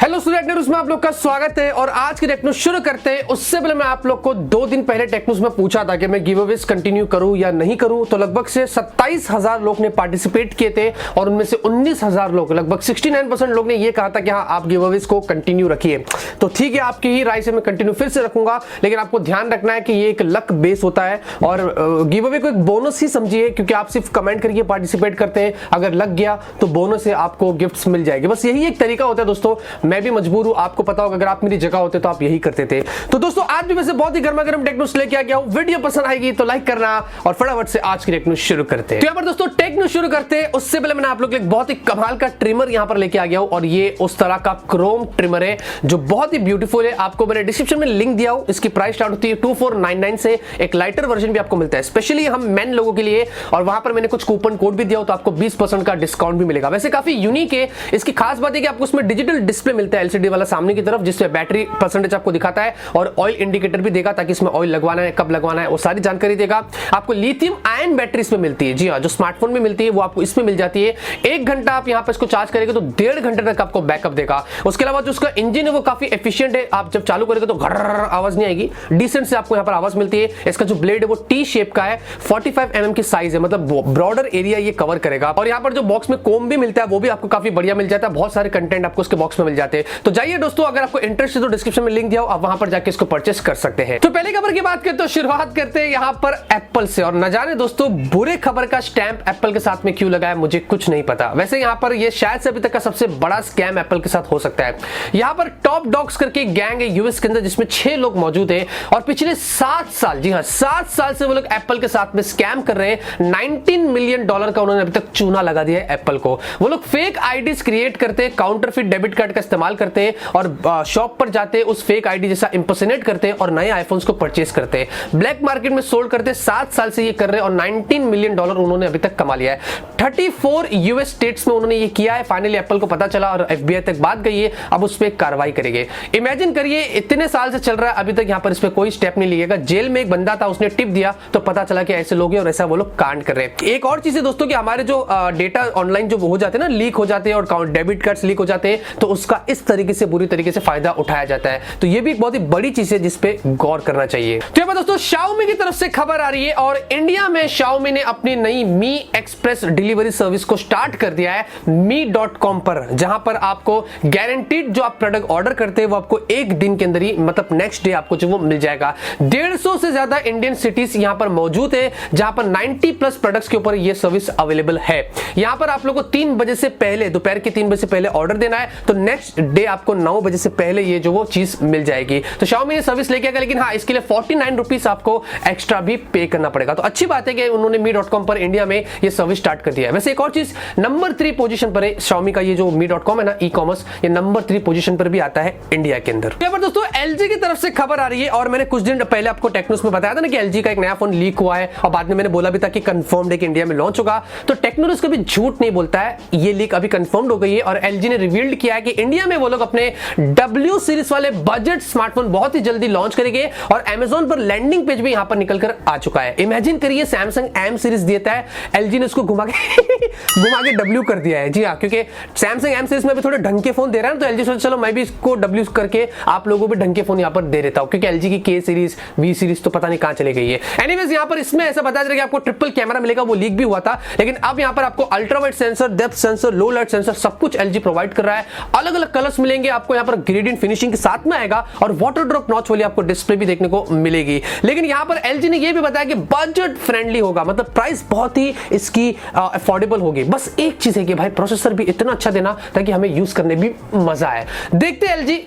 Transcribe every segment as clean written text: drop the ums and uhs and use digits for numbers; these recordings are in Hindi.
हेलो स्टूडेंट न्यूज़ में आप लोग का स्वागत है और आज की टेक न्यूज़ शुरू करते हैं। उससे पहले मैं आप लोग को 2 दिन पहले टेक न्यूज़ में पूछा था कि मैं गिव अवेज कंटिन्यू करूं या नहीं करूं, तो लगभग से 27,000 लोग ने पार्टिसिपेट किए थे और उनमें से 19,000 लोग, लगभग 69% लोग ने ये कहा था कि हाँ आप गिव अवेज को कंटिन्यू रखिए। तो ठीक है, आपकी ही राय से मैं कंटिन्यू फिर से रखूंगा, लेकिन आपको ध्यान रखना है कि ये एक लक बेस होता है और गिव अवे को एक बोनस ही समझिए, क्योंकि आप सिर्फ कमेंट करके पार्टिसिपेट करते हैं। अगर लग गया तो बोनस से आपको गिफ्ट्स मिल जाएगी। बस यही एक तरीका होता है दोस्तों। मैं भी मजबूर हूं, आपको पता होगा, अगर आप मेरी जगह होते तो आप यही करते थे। तो दोस्तों आज भी वैसे बहुत ही गर्मा गर्म टेक न्यूज़ लेके आ गया हूं। वीडियो पसंद आएगी तो लाइक करना और फटाफट से आज की टेक न्यूज़ शुरू करते हैं। तो यहां पर दोस्तों टेक न्यूज़ शुरू करते हैं उससे पहले मैंने आप लोग के लिए बहुत ही कमाल का ट्रिमर यहां पर लेके आ गया हूं और ये उस तरह का क्रोम ट्रिमर है जो बहुत ही ब्यूटीफुल है। आपको मैंने डिस्क्रिप्शन में लिंक दिया हूं। इसकी प्राइस स्टार्ट होती है 2499 से। एक लाइटर वर्जन भी आपको मिलता है स्पेशली हम मेन लोगों के लिए, और वहां पर मैंने कुछ कूपन कोड भी दिया हो तो आपको 20% का डिस्काउंट भी मिलेगा। वैसे काफी यूनिक है। इसकी खास बात है कि आपको उसमें डिजिटल डिस्प्ले मिलता है एलसीडी वाला सामने की तरफ, जिससे बैटरी परसेंटेज आपको दिखाता है और ऑयल इंडिकेटर भी देगा ताकि इसमें ऑयल लगवाना है, कब लगवाना है, वो सारी जानकारी देगा। आपको लिथियम आयन बैटरी इसमें मिलती है। जी हाँ, जो स्मार्टफोन में मिलती है वो आपको इसमें मिल जाती है। 1 घंटा आप यहां पर इसको चार्ज करेंगे तो 1.5 घंटे तक आपको बैकअप देगा। उसके अलावा जो उसका इंजन है वो काफी एफिशिएंट है। आप जब चालू करेंगे तो घर्र आवाज नहीं आएगी, डिसेंट से आपको यहां पर आवाज मिलती है। इसका जो ब्लेड है वो टी शेप का है, 45 mm की साइज है, मतलब ब्रॉडर एरिया ये कवर करेगा। और यहां पर जो बॉक्स में कोम भी मिलता है वो भी आपको काफी बढ़िया मिल जाता है। बहुत सारे कंटेंट आपको उसके बॉक्स में मिल जाते हैं। तो जाइए दोस्तों, अगर आपको इंटरेस्ट है तो डिस्क्रिप्शन में लिंक दिया हो, आप वहां पर जाके इसको परचेस कर सकते हैं। तो पहले खबर की बात करते हैं, शुरुआत करते हैं यहां पर एप्पल से। और न जाने दोस्तों बुरे खबर का स्टैंप एप्पल के साथ में क्यों लगा है मुझे कुछ नहीं पता। वैसे यहां पर ये शायद से अभी तक का सबसे बड़ा स्कैम एप्पल के साथ हो सकता है। यहां पर टॉप डॉग्स करके गैंग है यूएस के अंदर, जिसमें 6 लोग मौजूद हैं और पिछले 7 साल, जी हां 7 साल से वो लोग एप्पल के साथ में स्कैम कर रहे हैं। $19 मिलियन का उन्होंने अभी तक चूना लगा दिया है एप्पल को। वो लोग फेक आईडीज क्रिएट करते हैं, काउंटरफिट डेबिट कार्ड का इस्तेमाल करते हैं और शॉप पर जाते हैं, उस फेक आईडी जैसा इंपर्सोनेट करते हैं और नए आईफोन्स को परचेस करते हैं, ब्लैक मार्केट में सोल्ड करते हैं। 7 साल से ये कर रहे हैं और $19 मिलियन उन्होंने अभी तक कमा लिया है। 34 यूएस स्टेट्स में उन्होंने ये किया है। फाइनली एप्पल को पता चला और एफबीआई तक बात गई है, अब उस पर कार्रवाई करेंगे। इमेजिन करिए इतने साल से चल रहा है, अभी तक यहां पर इस पर कोई स्टेप नहीं लिएगा। जेल में एक बंदा था, उसने टिप दिया तो पता चला कि ऐसे लोग हैं और ऐसा वो लोग कांड कर रहे हैं। एक और चीज है दोस्तों कि हमारे जो डेटा ऑनलाइन जो हो जाते हैं ना, लीक हो जाते हैं और डेबिट कार्ड्स लीक हो जाते हैं, तो उसका इस तरीके से बुरी तरीके से फायदा उठाया जाता है। तो ये भी एक बहुत ही बड़ी चीज है जिस पे गौर करना चाहिए। तो यहाँ पर दोस्तों Xiaomi की तरफ से खबर आ रही है और इंडिया में Xiaomi ने अपनी नई मी एक्सप्रेस डिलीवरी सर्विस को स्टार्ट कर दिया है mi.com पर, जहां पर आपको गारंटीड जो आप प्रोडक्ट ऑर्डर करते हैं वो आपको 1 दिन के अंदर ही, मतलब नेक्स्ट डे आपको जो वो मिल जाएगा। 150 से ज्यादा इंडियन सिटीज यहां पर मौजूद है, जहां पर 90+ प्रोडक्ट्स के ऊपर यह सर्विस अवेलेबल है। यहां पर आप लोगों को 3 बजे से पहले, दोपहर के 3 बजे से पहले ऑर्डर देना है, तो नेक्स्ट डे आपको 9 बजे से पहले ये जो वो चीज मिल जाएगी। तो Xiaomi ने सर्विस लेके आएगा, लेकिन हाँ इसके लिए 49 रुपीज आपको एक्स्ट्रा भी पे करना पड़ेगा। तो अच्छी बात है कि उन्होंने mi.com पर इंडिया में ये सर्विस स्टार्ट कर दिया है। वैसे एक और चीज, नंबर 3 पोजीशन पर है Xiaomi का ये जो mi.com है ना, ई कॉमर्स, ये नंबर 3 पोजीशन पर भी आता है इंडिया के अंदर। यहाँ पर दोस्तों LG की तरफ से खबर आ रही है और मैंने कुछ दिन पहले आपको टेक न्यूज़ में बताया था ना कि LG का एक नया फोन लीक हुआ है और बाद में मैंने बोला भी था कि कंफर्म्ड है कि इंडिया में लॉन्च होगा। तो टेक न्यूज़ कभी झूठ नहीं बोलता है, ये लीक अभी कंफर्म्ड हो गई है और LG ने रिवील्ड किया है कि इंडिया में वो लोग अपने W सीरीज वाले बजट स्मार्टफोन बहुत ही जल्दी लॉन्च करेंगे और Amazon पर लैंडिंग पेज भी यहां पर निकल कर आ चुका है। इमेजिन करिए Samsung M सीरीज देता है, LG ने उसको घुमा के W कर दिया है। जी हाँ, क्योंकि Samsung M सीरीज में भी थोड़े ढंग के फोन दे रहा है ना, तो LG सोचा चलो मैं भी इसको W करके आप लोगों को भी ढंग के फोन यहां पर दे देता हूं, क्योंकि LG की K सीरीज V सीरीज तो पता नहीं कहां चली गई है। एनीवेज यहां पर इसमें ऐसा बताया जा रहा है कि आपको ट्रिपल कैमरा मिलेगा, वो लीक भी हुआ था, लेकिन अब यहां पर आपको ultra wide sensor, depth sensor, लो लाइट सेंसर सब कुछ LG प्रोवाइड कर रहा है। अलग अलग कलर्स मिलेंगे आपको, यहां पर ग्रेडियंट फिनिशिंग के साथ में आएगा और वाटर ड्रॉप नॉच वाली आपको डिस्प्ले भी देखने को मिलेगी। लेकिन यहां पर LG ने यह भी बताया कि बजट फ्रेंडली होगा, मतलब प्राइस बहुत ही इसकी अफोर्डेबल होगी। बस एक चीज है कि भाई प्रोसेसर भी इतना अच्छा देना ताकि हमें यूज करने भी मजा आए। देखते LG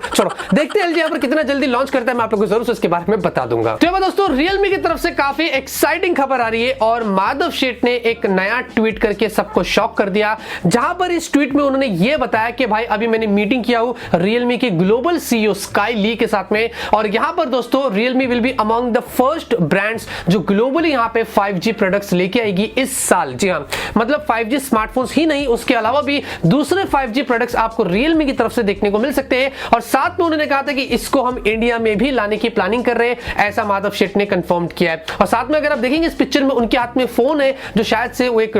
छोड़ो, देखते LG यहां पर कितना जल्दी लॉन्च करता है, मैं आप लोगों को जरूर इसके बारे में बता दूंगा। तो दोस्तों Realme की तरफ से काफी एक्साइटिंग खबर आ रही है और माधव शेठ ने एक नया ट्वीट करके सबको शॉक कर दिया, जहां पर इस ट्वीट में उन्होंने यह बताया कि भाई अभी मैंने मीटिंग किया हूं Realme के ग्लोबल CEO स्काई ली के साथ में, और यहां पर दोस्तों Realme will be among the first brands जो ग्लोबली यहां पे 5G प्रोडक्ट्स लेके आएगी इस साल। जी हां, मतलब 5G स्मार्टफोन्स ही नहीं, उसके अलावा भी दूसरे 5G प्रोडक्ट्स आपको Realme की तरफ से देखने को मिल सकते हैं। और साथ में उन्होंने कहा था कि इसको हम इंडिया में भी लाने की प्लानिंग कर रहे हैं, ऐसा माधव शेठ ने कंफर्म किया है। और साथ में अगर आप देखेंगे इस पिक्चर में उनके हाथ में फोन है जो शायद से वो एक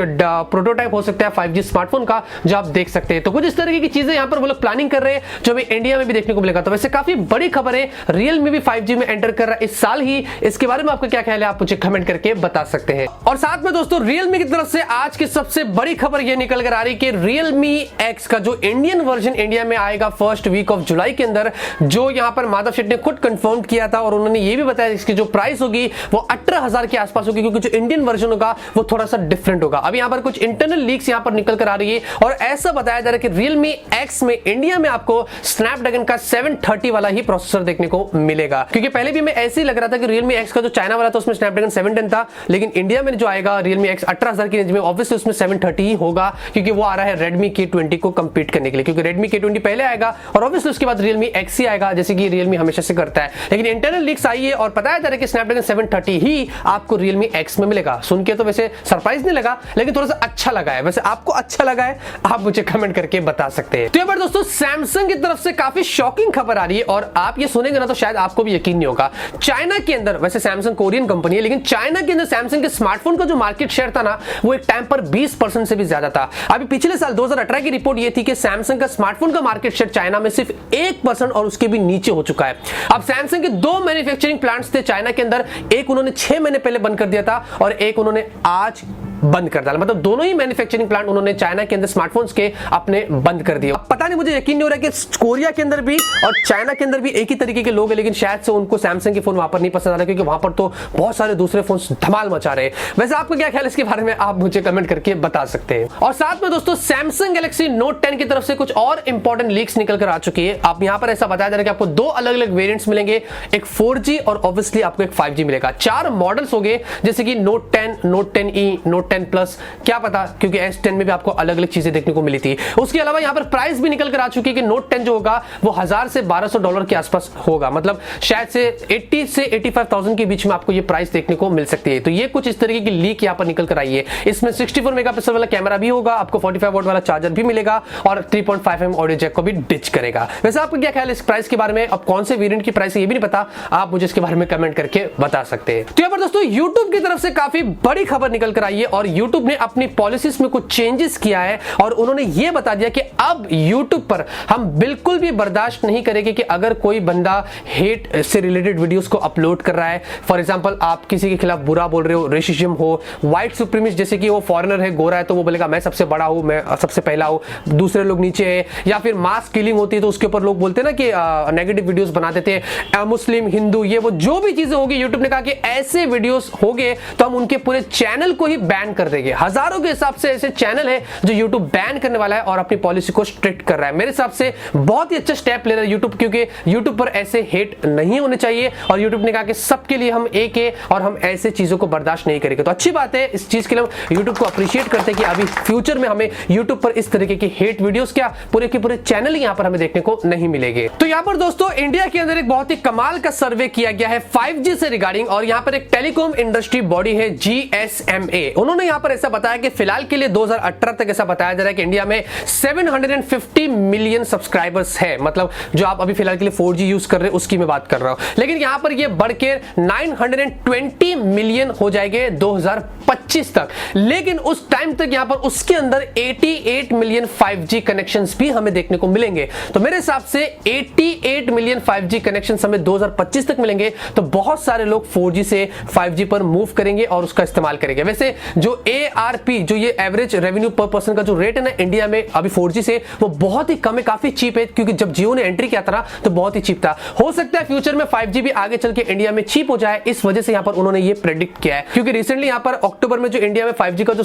प्रोटोटाइप हो सकता है 5G स्मार्टफोन का, जो आप देख सकते हैं। तो कुछ इस तरीके की चीजें यहाँ पर वो लोग प्लानिंग कर रहे हैं जो अभी इंडिया में भी देखने को मिलेगा। तो वैसे काफी बड़ी खबर है, Realme भी 5G में एंटर कर रहा है इस साल ही। इसके बारे में आपका क्या ख्याल है, आप मुझे कमेंट करके बता सकते हैं। और साथ में दोस्तों Realme की तरफ से आज की सबसे बड़ी खबर यह निकल कर आ रही कि Realme X का जो इंडियन वर्जन इंडिया में आएगा फर्स्ट वीक ऑफ जुलाई के अंदर, जो यहाँ पर माधव शेट्टी ने खुद कंफर्म किया था और उन्होंने ये भी बताया इसकी जो प्राइस होगी वो 18,000 के आसपास होगी, क्योंकि जो इंडियन वर्जन होगा वो थोड़ा सा डिफरेंट होगा। अभी यहाँ पर कुछ इंटरनल लीक्स यहाँ पर निकल कर आ रही है और ऐसा बताया जा रहा है कि Realme X में इंडिया में आपको स्नैपड्रैगन का 730 वाला ही प्रोसेसर देखने को मिलेगा, क्योंकि पहले भी मैं ऐसे ही लग रहा था कि Realme X का जो चाइना वाला था उसमें स्नैपड्रैगन 710 था, लेकिन इंडिया में जो आएगा Realme X 18,000 की रेंज में ऑब्वियसली उसमें 730 ही होगा, क्योंकि वो आ रहा है Redmi K20 को कंपीट करने के लिए, क्योंकि Redmi K20 पहले आएगा और ऑब्वियसली उसके बाद Realme X ही आएगा, जैसे कि Realme हमेशा से करता है। लेकिन इंटरनल लीक्स आई है और बताया जा रहा है कि स्नैपड्रैगन 730 ही आपको Realme X में मिलेगा। सुन के तो वैसे सरप्राइज नहीं लगा, लेकिन थोड़ा सा अच्छा लगा है। वैसे आपको अच्छा लगा है, आप मुझे कमेंट करके बता सकते हैं। तो यहाँ पर दोस्तों सैमसंग की तरफ से काफी शॉकिंग खबर आ रही है और आप ये सुनेंगे ना तो शायद आपको भी यकीन नहीं होगा। चाइना के अंदर, वैसे सैमसंग कोरियन कंपनी है, लेकिन चाइना के अंदर सैमसंग के स्मार्टफोन का जो मार्केट शेयर था ना वो एक टाइम पर 20% से भी ज्यादा था। अभी पिछले साल 2018 की रिपोर्ट ये थी कि सैमसंग का स्मार्टफोन का मार्केट शेयर चाइना में सिर्फ 1% और उसके भी नीचे हो चुका है। अब सैमसंग के 2 मैन्युफैक्चरिंग प्लांट्स थे चाइना के अंदर, एक उन्होंने 6 महीने पहले बंद कर दिया था और एक उन्होंने आज बंद कर डाला। मतलब दोनों ही मैन्युफैक्चरिंग प्लांट उन्होंने चाइना के अंदर स्मार्टफोन्स के अपने बंद कर दिए। अब पता नहीं, मुझे यकीन नहीं हो रहा कि कोरिया के अंदर भी और चाइना के अंदर भी एक ही तरीके के लोग हैं, लेकिन शायद से उनको सैमसंग के फोन वहां पर नहीं पसंद आ रहे, क्योंकि वहां पर तो बहुत सारे दूसरे फोन धमाल मचा रहे हैं। वैसे आपको क्या ख्याल है इसके बारे में, आप मुझे कमेंट करके बता सकते हैं। और साथ में दोस्तों सैमसंग गैलेक्सी नोट 10 की तरफ से कुछ और इंपॉर्टेंट लीक्स निकल कर आ चुकी है। आप यहां पर ऐसा बताया जा रहा है कि आपको 2 अलग अलग वेरिएंट्स मिलेंगे, एक 4G और ऑब्वियसली आपको एक 5G मिलेगा। 4 मॉडल्स हो गए, जैसे कि note 10, note 10E, note 10 plus, क्या पता, क्योंकि S10 में भी आपको अलग अलग चीजें देखने को मिली थी। उसके अलावा यहां पर प्राइस भी निकल कर आ चुकी है कि नोट 10 जो होगा वो $1000 से $1200 के आसपास होगा, मतलब शायद से 80 से 85,000 के बीच में आपको ये प्राइस देखने को मिल सकती है। तो ये कुछ इस तरीके की लीक यहां पर निकल कर आई है। इसमें 64 मेगापिक्सल वाला कैमरा भी होगा, आपको 45 वॉट वाला चार्जर भी मिलेगा और 3.5mm ऑडियो जैक को भी डिच करेगा। वैसे आपको क्या ख्याल है इस प्राइस के बारे में? अब कौन से वेरिएंट की प्राइस है ये भी नहीं पता, आप मुझे इसके बारे में कमेंट करके बता सकते हैं। तो यहां पर दोस्तों YouTube की तरफ से काफी बड़ी खबर निकल कर आई है और YouTube ने अपनी पॉलिसीज में कुछ चेंजेस किया है और उन्होंने यह बता दिया कि अब YouTube पर हम बिल्कुल भी बर्दाश्त नहीं करेंगे कि अगर कोई बंदा हेट से रिलेटेड वीडियोस को अपलोड कर रहा है, फॉर एग्जांपल आप किसी के खिलाफ बुरा बोल रहे हो, रेसिज्म हो, व्हाइट सुप्रीमिस्ट, जैसे कि वो फॉरेनर है, गोरा है, तो वो बोलेगा मैं सबसे बड़ा हूं, मैं सबसे पहला हूं, दूसरे लोग नीचे है, या फिर मास किलिंग होती है तो उसके ऊपर लोग बोलते हैं ना कि नेगेटिव वीडियोस बना देते हैं, मुस्लिम, हिंदू, ये वो जो भी चीजें होगी, YouTube ने कहा कि ऐसे वीडियोस होंगे तो हम उनके पूरे चैनल को ही बैन कर देंगे। हजारों के हिसाब से ऐसे चैनल है जो YouTube बैन करने वाला है और अपनी पॉलिसी को स्ट्रिक्ट कर रहा है। मेरे हिसाब से बहुत ही अच्छा स्टेप ले रहा है YouTube, क्योंकि YouTube पर ऐसे हेट नहीं होने चाहिए और YouTube ने कहा कि सबके लिए हम एक है और हम ऐसे चीजों को बर्दाश्त नहीं करेंगे। तो अच्छी बात है, इस चीज के लिए हम YouTube को अप्रिशिएट करते हैं कि अभी फ्यूचर में हमें YouTube पर इस तरीके की हेट वीडियोस क्या पूरे के पूरे चैनल यहां पर हमें देखने को नहीं मिलेंगे। तो यहां पर दोस्तों इंडिया के अंदर एक बहुत ही कमाल का सर्वे किया गया है 5G से रिगार्डिंग, और यहां पर एक टेलीकॉम इंडस्ट्री बॉडी है GSMA, उन्होंने यहां पर ऐसा बताया कि फिलहाल के लिए 2018 तक ऐसा बताया जा रहा है कि इंडिया में 750 मिलियन सब्सक्राइबर्स है, मतलब जो आप अभी फिलहाल के लिए 4G यूज कर रहे हैं उसकी मैं बात कर रहा हूं, लेकिन यहां पर ये बढ़ के 920 मिलियन हो जाएंगे 2025 तक। लेकिन उस टाइम तक यहां पर उसके अंदर 88 मिलियन 5G कनेक्शंस भी हमें देखने को मिलेंगे। तो मेरे हिसाब से 88 मिलियन 5G कनेक्शंस हमें 2025 तक मिलेंगे, तो बहुत सारे लोग 4G से 5G पर मूव करेंगे और उसका इस्तेमाल करेंगे। वैसे जो ARP, जो ये एवरेज रेवेन्यू पर पर्सन का जो रेट है ना इंडिया में अभी 4G से, वो बहुत ही कम है, काफी चीप है, क्योंकि जब जियो ने एंट्री किया था ना तो बहुत ही चीप था। हो सकता है फ्यूचर में 5G भी आगे चल के इंडिया में चीप हो जाए, इस वजह से यहां पर उन्होंने ये प्रेडिक्ट किया है। क्योंकि रिसेंटली यहां पर अक्टूबर में जो इंडिया में 5G का जो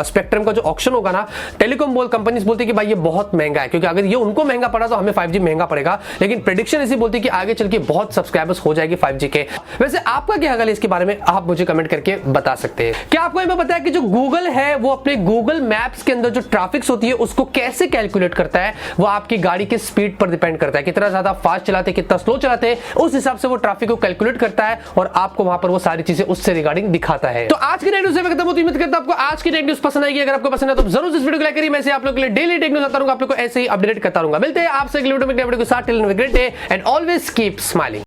स्पेक्ट्रम का जो ऑक्शन होगा ना, टेलीकॉम कंपनीज बोलती है कि भाई ये बहुत महंगा है, क्योंकि अगर ये उनको महंगा पड़ा तो हमें 5G महंगा पड़ेगा, लेकिन प्रेडिक्शन ऐसी बोलती है कि आगे चल के बहुत सब्सक्राइबर्स हो जाएगी 5G के। वैसे आपका क्या ख्याल है इसके बारे में, आप मुझे कमेंट करके बता सकते हैं। क्या आपको ये पता है कि जो गूगल है वो अपने गूगल मैप्स के अंदर जो ट्रैफिक होती है उसको कैसे कैलकुलेट करता है? वो आपकी गाड़ी की स्पीड पर डिपेंड करता है, कितना ज्यादा फास्ट चलाते, कितना स्लो चलाते, उस हिसाब से वो ट्रैफिक को कैलकुलेट करता है और आपको वहां पर वो सारी चीजें उससे रिगार्डिंग दिखाता है। तो आज की टेक न्यूज़ से मैं खत्म होती हूं, उम्मीद करता हूं आपको आज की टेक न्यूज़ पसंद आएगी। अगर आपको पसंद है तो जरूर इस वीडियो को लाइक करिए। मैं आप लोगों के लिए डेली टेक न्यूज़ आता रहूंगा, आप लोगों को ऐसे ही अपडेट करता रहूंगा। मिलते हैं आपसे अगले वीडियो में, great day and always keep smiling.